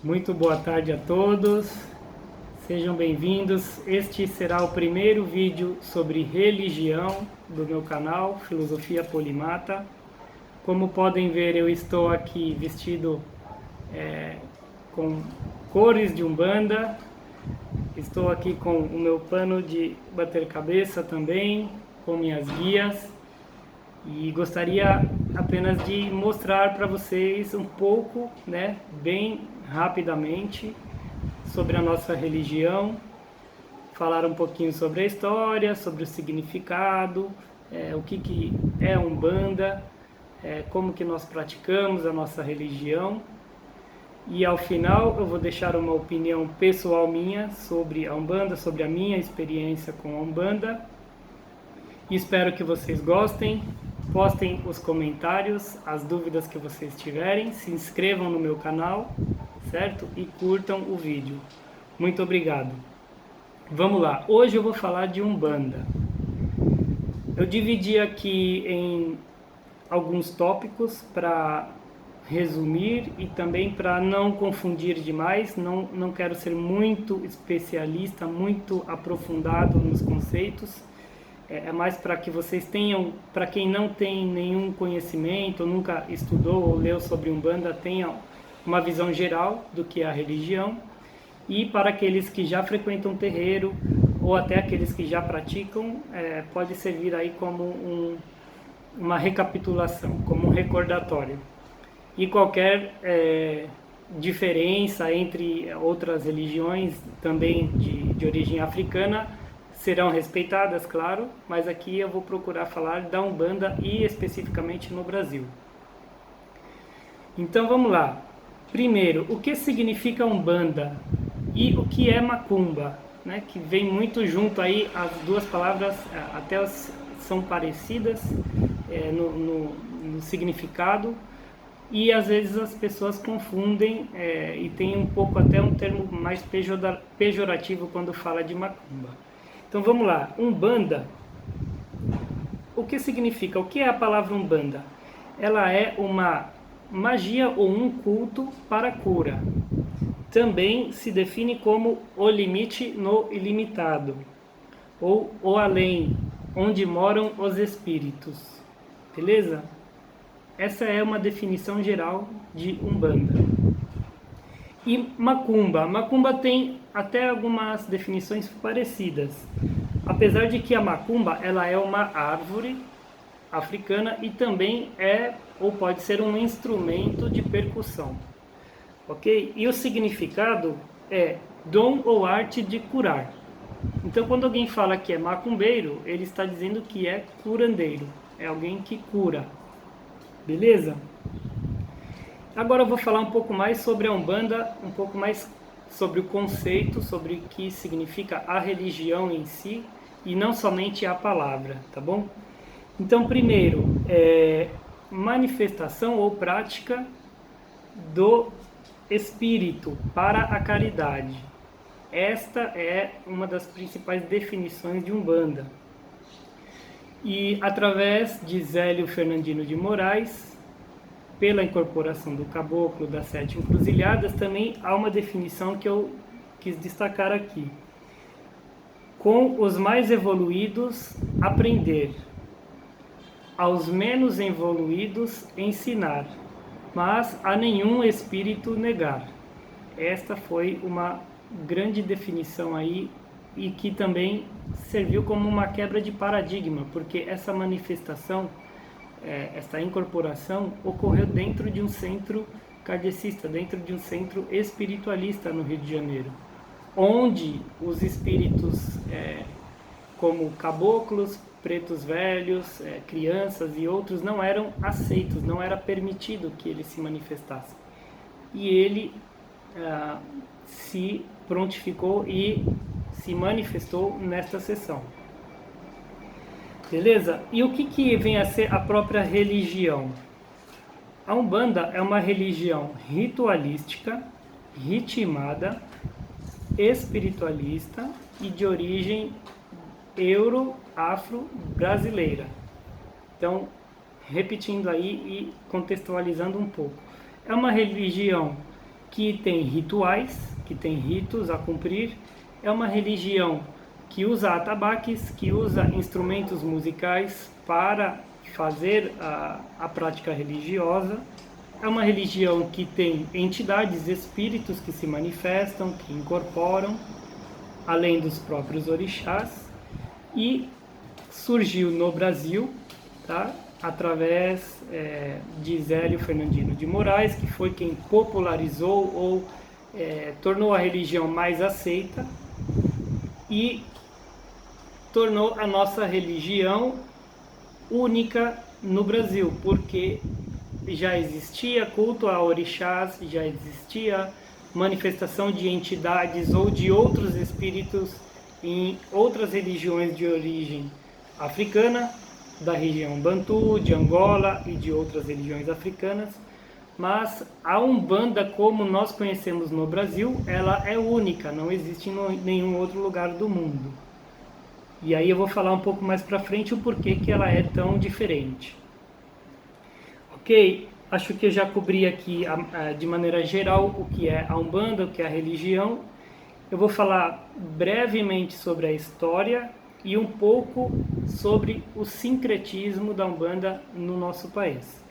Muito boa tarde a todos, sejam bem-vindos. Este será o primeiro vídeo sobre religião do meu canal, Filosofia Polimata. Como podem ver, eu estou aqui vestido com cores de Umbanda, estou aqui com o meu pano de bater cabeça também, com minhas guias, e gostaria apenas de mostrar para vocês um pouco, bem rapidamente, sobre a nossa religião, falar um pouquinho sobre a história, sobre o significado, o que é Umbanda, como que nós praticamos a nossa religião. E ao final eu vou deixar uma opinião pessoal minha sobre a Umbanda, sobre a minha experiência com a Umbanda. E espero que vocês gostem. Postem os comentários, as dúvidas que vocês tiverem, se inscrevam no meu canal, certo? E curtam o vídeo. Muito obrigado. Vamos lá, hoje eu vou falar de Umbanda. Eu dividi aqui em alguns tópicos para resumir e também para não confundir demais. Não quero ser muito especialista, muito aprofundado nos conceitos. É mais para que vocês tenham, para quem não tem nenhum conhecimento, nunca estudou ou leu sobre Umbanda, tenha uma visão geral do que é a religião, e para aqueles que já frequentam terreiro ou até aqueles que já praticam, pode servir aí como uma recapitulação, como um recordatório. E qualquer diferença entre outras religiões, também de origem africana, serão respeitadas, claro, mas aqui eu vou procurar falar da Umbanda e especificamente no Brasil. Então vamos lá. Primeiro, o que significa Umbanda e o que é Macumba, que vem muito junto aí, as duas palavras até são parecidas no significado, e às vezes as pessoas confundem e tem um pouco até um termo mais pejorativo quando fala de Macumba. Então vamos lá, Umbanda, o que significa? O que é a palavra Umbanda? Ela é uma magia ou um culto para cura. Também se define como o limite no ilimitado, ou o além, onde moram os espíritos. Beleza? Essa é uma definição geral de Umbanda. E Macumba. Macumba tem até algumas definições parecidas. Apesar de que a Macumba ela é uma árvore africana e também é ou pode ser um instrumento de percussão. Ok? E o significado é dom ou arte de curar. Então quando alguém fala que é macumbeiro, ele está dizendo que é curandeiro. É alguém que cura. Beleza? Agora eu vou falar um pouco mais sobre a Umbanda, um pouco mais sobre o conceito, sobre o que significa a religião em si, e não somente a palavra, tá bom? Então, primeiro, manifestação ou prática do espírito para a caridade. Esta é uma das principais definições de Umbanda. E através de Zélio Fernandino de Moraes, pela incorporação do caboclo das 7 encruzilhadas, também há uma definição que eu quis destacar aqui. Com os mais evoluídos, aprender. Aos menos evoluídos, ensinar. Mas a nenhum espírito negar. Esta foi uma grande definição aí e que também serviu como uma quebra de paradigma, porque essa manifestação, essa incorporação ocorreu dentro de um centro kardecista, dentro de um centro espiritualista no Rio de Janeiro, onde os espíritos como caboclos, pretos velhos, crianças e outros não eram aceitos, não era permitido que eles se manifestassem. E ele se prontificou e se manifestou nesta sessão. Beleza? E o que vem a ser a própria religião? A Umbanda é uma religião ritualística, ritmada, espiritualista e de origem euro-afro-brasileira. Então, repetindo aí e contextualizando um pouco. É uma religião que tem rituais, que tem ritos a cumprir. É uma religião que usa atabaques, que usa instrumentos musicais para fazer a prática religiosa. É uma religião que tem entidades, espíritos que se manifestam, que incorporam, além dos próprios orixás, e surgiu no Brasil, tá? Através de Zélio Fernandino de Moraes, que foi quem popularizou ou tornou a religião mais aceita e tornou a nossa religião única no Brasil, porque já existia culto a orixás, já existia manifestação de entidades ou de outros espíritos em outras religiões de origem africana, da região Bantu, de Angola e de outras religiões africanas, mas a Umbanda, como nós conhecemos no Brasil, ela é única, não existe em nenhum outro lugar do mundo. E aí eu vou falar um pouco mais para frente o porquê que ela é tão diferente. Ok, acho que eu já cobri aqui de maneira geral o que é a Umbanda, o que é a religião. Eu vou falar brevemente sobre a história e um pouco sobre o sincretismo da Umbanda no nosso país.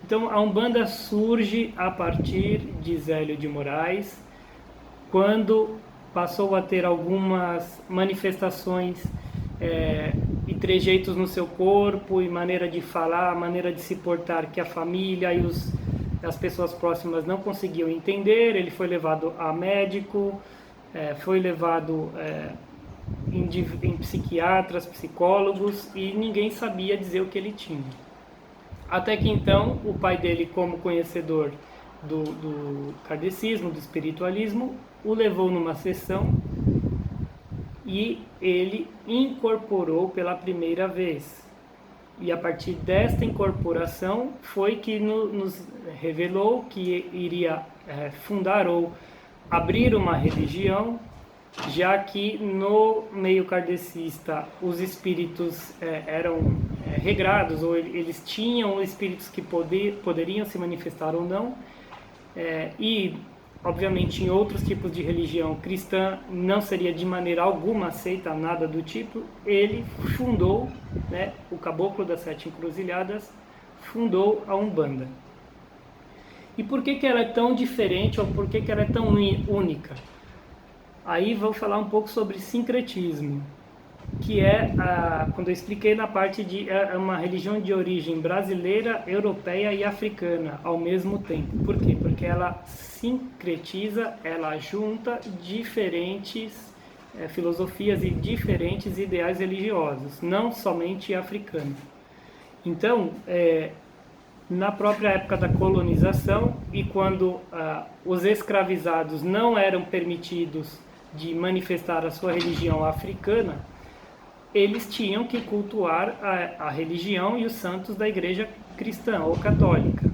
Então, a Umbanda surge a partir de Zélio de Moraes, quando passou a ter algumas manifestações e trejeitos no seu corpo, e maneira de falar, maneira de se portar, que a família e as pessoas próximas não conseguiam entender. Ele foi levado a médico, foi levado em psiquiatras, psicólogos, e ninguém sabia dizer o que ele tinha. Até que então o pai dele, como conhecedor do kardecismo, do espiritualismo, o levou numa sessão e ele incorporou pela primeira vez. E a partir desta incorporação foi que nos revelou que iria fundar ou abrir uma religião, já que no meio kardecista os espíritos eram regrados, ou eles tinham espíritos que poderiam se manifestar ou não, e obviamente em outros tipos de religião cristã não seria de maneira alguma aceita nada do tipo. Ele fundou, o Caboclo das Sete Encruzilhadas fundou a Umbanda. E por que ela é tão diferente, ou por que ela é tão única? Aí vou falar um pouco sobre sincretismo, que quando eu expliquei na parte de uma religião de origem brasileira, europeia e africana ao mesmo tempo. Por quê? Porque ela sincretiza, ela junta diferentes filosofias e diferentes ideais religiosos, não somente africanos. Então, na própria época da colonização, e quando os escravizados não eram permitidos de manifestar a sua religião africana, eles tinham que cultuar a religião e os santos da igreja cristã ou católica.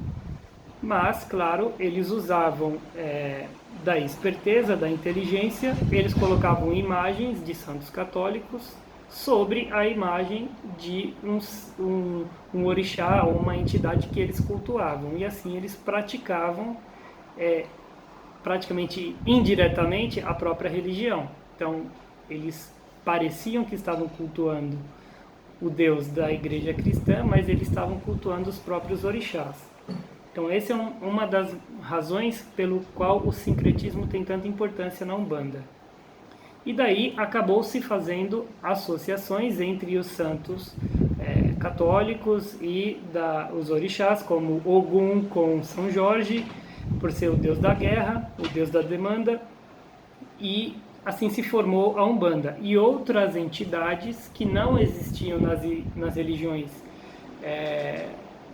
Mas, claro, eles usavam da esperteza, da inteligência, eles colocavam imagens de santos católicos sobre a imagem de um orixá ou uma entidade que eles cultuavam. E assim eles praticavam praticamente indiretamente a própria religião. Então, eles pareciam que estavam cultuando o Deus da igreja cristã, mas eles estavam cultuando os próprios orixás. Então, essa é uma das razões pelo qual o sincretismo tem tanta importância na Umbanda. E daí acabou se fazendo associações entre os santos católicos e os orixás, como Ogum com São Jorge, por ser o deus da guerra, o deus da demanda, e assim se formou a Umbanda. E outras entidades que não existiam nas religiões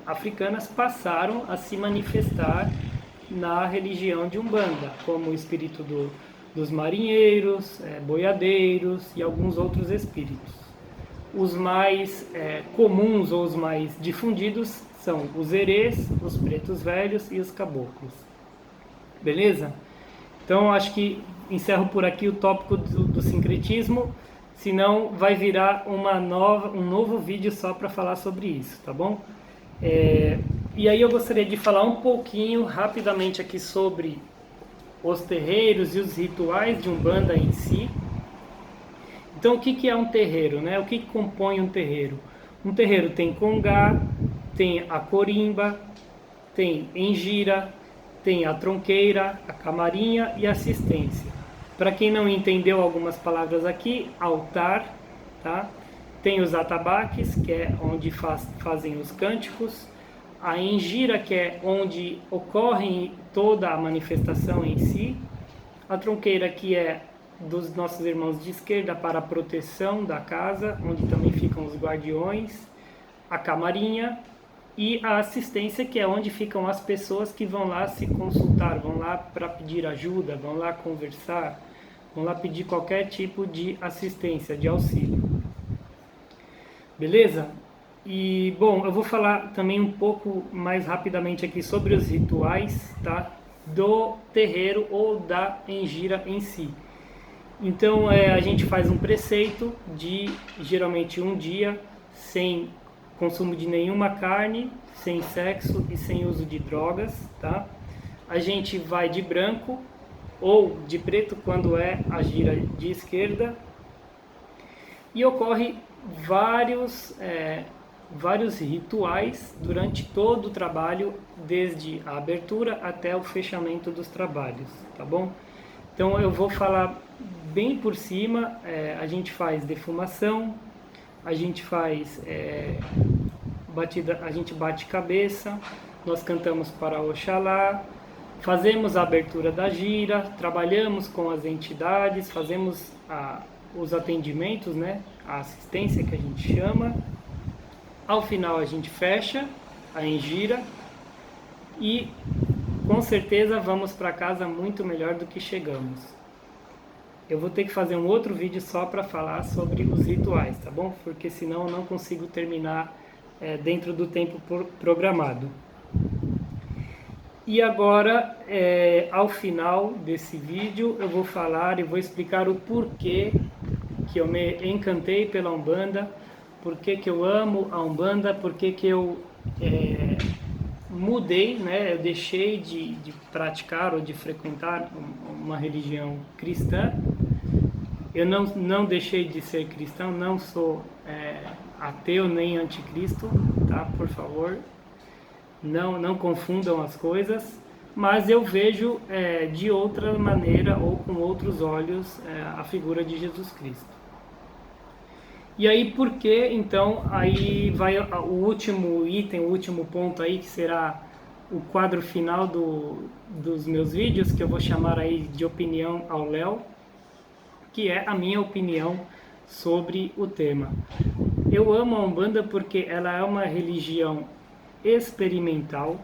africanas passaram a se manifestar na religião de Umbanda, como o espírito dos marinheiros, boiadeiros e alguns outros espíritos. Os mais comuns ou os mais difundidos são os herês, os pretos velhos e os caboclos. Beleza? Então acho que encerro por aqui o tópico do sincretismo, senão vai virar um novo vídeo só para falar sobre isso, tá bom? E aí eu gostaria de falar um pouquinho rapidamente aqui sobre os terreiros e os rituais de Umbanda em si. Então, o que é um terreiro, né? O que compõe um terreiro? Um terreiro tem congá, tem a corimba, tem engira, tem a tronqueira, a camarinha e a assistência. Para quem não entendeu algumas palavras aqui, altar, tá? Tem os atabaques, que é onde fazem os cânticos, a engira, que é onde ocorre toda a manifestação em si, a tronqueira, que é dos nossos irmãos de esquerda para a proteção da casa, onde também ficam os guardiões, a camarinha e a assistência, que é onde ficam as pessoas que vão lá se consultar, vão lá para pedir ajuda, vão lá conversar, vão lá pedir qualquer tipo de assistência, de auxílio. Beleza? E, bom, eu vou falar também um pouco mais rapidamente aqui sobre os rituais, tá? Do terreiro ou da engira em si. Então, a gente faz um preceito de, geralmente, um dia, sem consumo de nenhuma carne, sem sexo e sem uso de drogas, tá? A gente vai de branco ou de preto quando é a gira de esquerda, e ocorre vários rituais durante todo o trabalho, desde a abertura até o fechamento dos trabalhos, tá bom? Então eu vou falar bem por cima. A gente faz defumação, a gente faz batida, a gente bate cabeça, nós cantamos para Oxalá, fazemos a abertura da gira, trabalhamos com as entidades, fazemos os atendimentos, né? A assistência que a gente chama. Ao final a gente fecha a engira e com certeza vamos para casa muito melhor do que chegamos. Eu vou ter que fazer um outro vídeo só para falar sobre os rituais, tá bom? Porque senão eu não consigo terminar dentro do tempo programado. E agora, ao final desse vídeo, eu vou falar e vou explicar o porquê que eu me encantei pela Umbanda, porquê que eu amo a Umbanda, porquê que eu mudei, né? Eu deixei de praticar ou de frequentar uma religião cristã. Eu não deixei de ser cristão, não sou ateu nem anticristo, tá? Por favor, não confundam as coisas, mas eu vejo de outra maneira ou com outros olhos a figura de Jesus Cristo. E aí, por que, então, aí vai o último item, o último ponto aí, que será o quadro final dos meus vídeos, que eu vou chamar aí de opinião ao Léo, que é a minha opinião sobre o tema. Eu amo a Umbanda porque ela é uma religião experimental,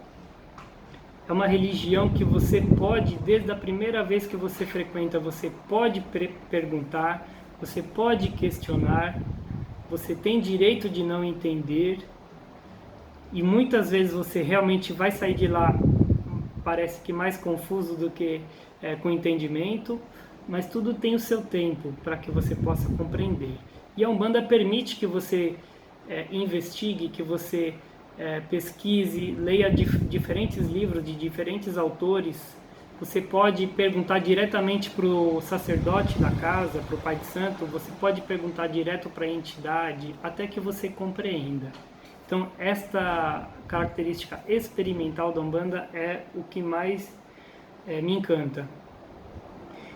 é uma religião que você pode, desde a primeira vez que você frequenta, você pode perguntar, você pode questionar, você tem direito de não entender, e muitas vezes você realmente vai sair de lá, parece que mais confuso do que com entendimento, mas tudo tem o seu tempo para que você possa compreender. E a Umbanda permite que você investigue, que você pesquise, leia diferentes livros de diferentes autores. Você pode perguntar diretamente para o sacerdote da casa, para o Pai de Santo, você pode perguntar direto para a entidade, até que você compreenda. Então, esta característica experimental da Umbanda é o que mais me encanta.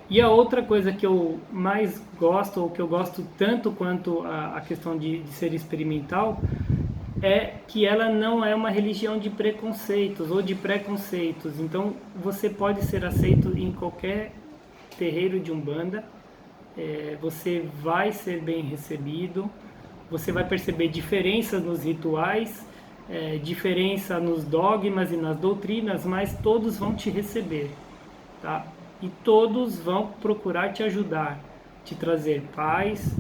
E a outra coisa que eu mais gosto, ou que eu gosto tanto quanto a questão de ser experimental, é que ela não é uma religião de preconceitos ou de preconceitos. Então você pode ser aceito em qualquer terreiro de Umbanda, você vai ser bem recebido, você vai perceber diferenças nos rituais, diferença nos dogmas e nas doutrinas, mas todos vão te receber, tá? E todos vão procurar te ajudar, te trazer paz,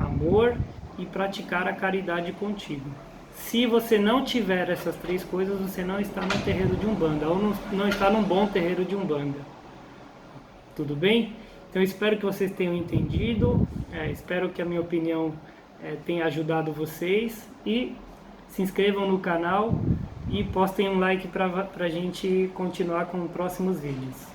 amor e praticar a caridade contigo. Se você não tiver essas três coisas, você não está no terreiro de Umbanda, ou não está num bom terreiro de Umbanda. Tudo bem? Então espero que vocês tenham entendido, espero que a minha opinião tenha ajudado vocês, e se inscrevam no canal e postem um like para a gente continuar com próximos vídeos.